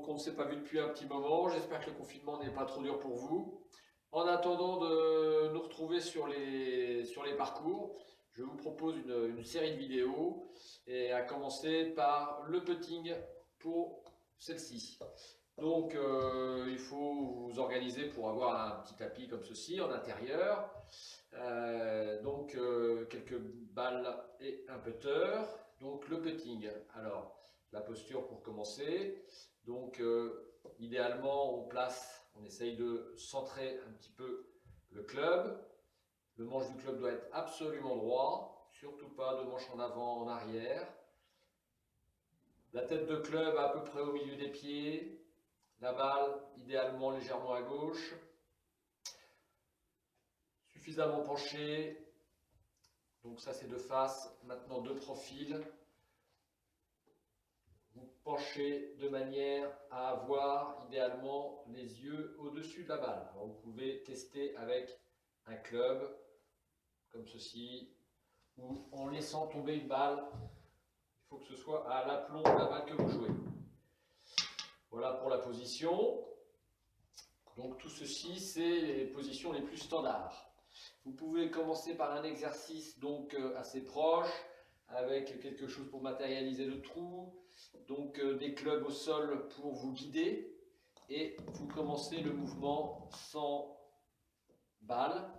Donc on ne s'est pas vu depuis un petit moment, j'espère que le confinement n'est pas trop dur pour vous. En attendant de nous retrouver sur les parcours, je vous propose une série de vidéos, et à commencer par le putting pour celle-ci. Donc il faut vous organiser pour avoir un petit tapis comme ceci en intérieur. Quelques balles et un putter. Donc le putting. Alors la posture pour commencer. Donc idéalement on essaye de centrer un petit peu le club. Le manche du club doit être absolument droit, surtout pas de manche en avant, en arrière. La tête de club à peu près au milieu des pieds. La balle idéalement légèrement à gauche. Suffisamment penché. Donc ça c'est de face. Maintenant de profil. Vous penchez de manière à avoir idéalement les yeux au-dessus de la balle. Alors vous pouvez tester avec un club comme ceci, ou en laissant tomber une balle. Il faut que ce soit à l'aplomb de la balle que vous jouez. Voilà pour la position. Donc tout ceci, c'est les positions les plus standards. Vous pouvez commencer par un exercice donc assez proche, avec quelque chose pour matérialiser le trou, donc des clubs au sol pour vous guider, et vous commencez le mouvement sans balle,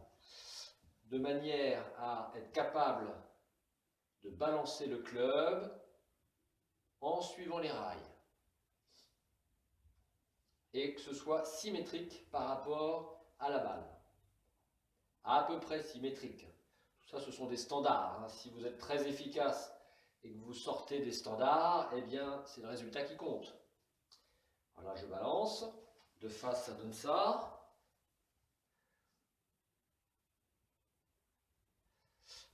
de manière à être capable de balancer le club en suivant les rails, et que ce soit symétrique par rapport à la balle, à peu près symétrique. Tout ça, ce sont des standards. Si vous êtes très efficace et que vous sortez des standards, eh bien, c'est le résultat qui compte. Voilà, je balance. De face, ça donne ça.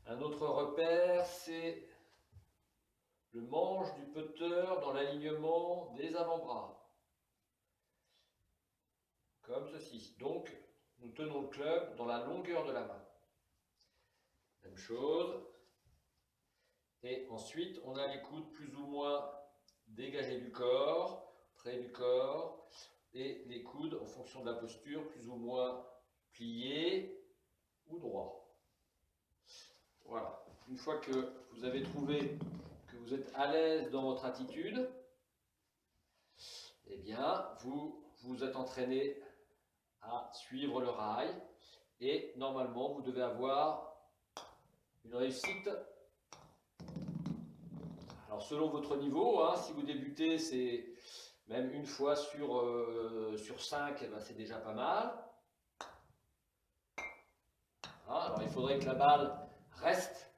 Un autre repère, c'est le manche du putter dans l'alignement des avant-bras. Comme ceci. Donc, nous tenons le club dans la longueur de la main. Même chose. Et ensuite, on a les coudes plus ou moins dégagés du corps, près du corps, et les coudes, en fonction de la posture, plus ou moins pliés ou droits. Voilà. Une fois que vous avez trouvé que vous êtes à l'aise dans votre attitude, eh bien, vous vous êtes entraîné à suivre le rail, et normalement, vous devez avoir une réussite. Alors selon votre niveau, si vous débutez, c'est même une fois sur 5, c'est déjà pas mal. Alors il faudrait que la balle reste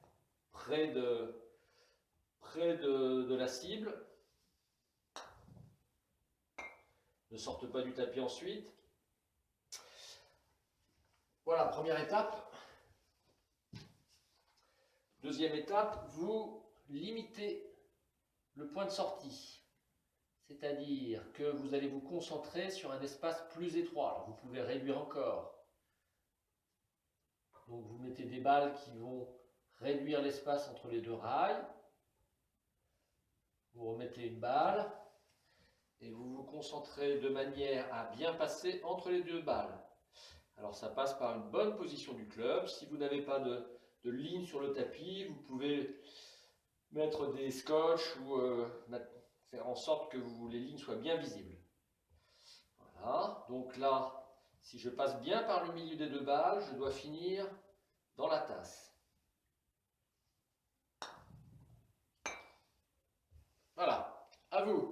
près de la cible. Ne sorte pas du tapis ensuite. Voilà, première étape. Deuxième étape, vous limitez le point de sortie. C'est-à-dire que vous allez vous concentrer sur un espace plus étroit. Alors vous pouvez réduire encore. Donc vous mettez des balles qui vont réduire l'espace entre les deux rails. Vous remettez une balle et vous vous concentrez de manière à bien passer entre les deux balles. Alors ça passe par une bonne position du club. Si vous n'avez pas de ligne sur le tapis, vous pouvez mettre des scotch ou faire en sorte que les lignes soient bien visibles. Voilà, donc là, si je passe bien par le milieu des deux balles, je dois finir dans la tasse. Voilà, à vous.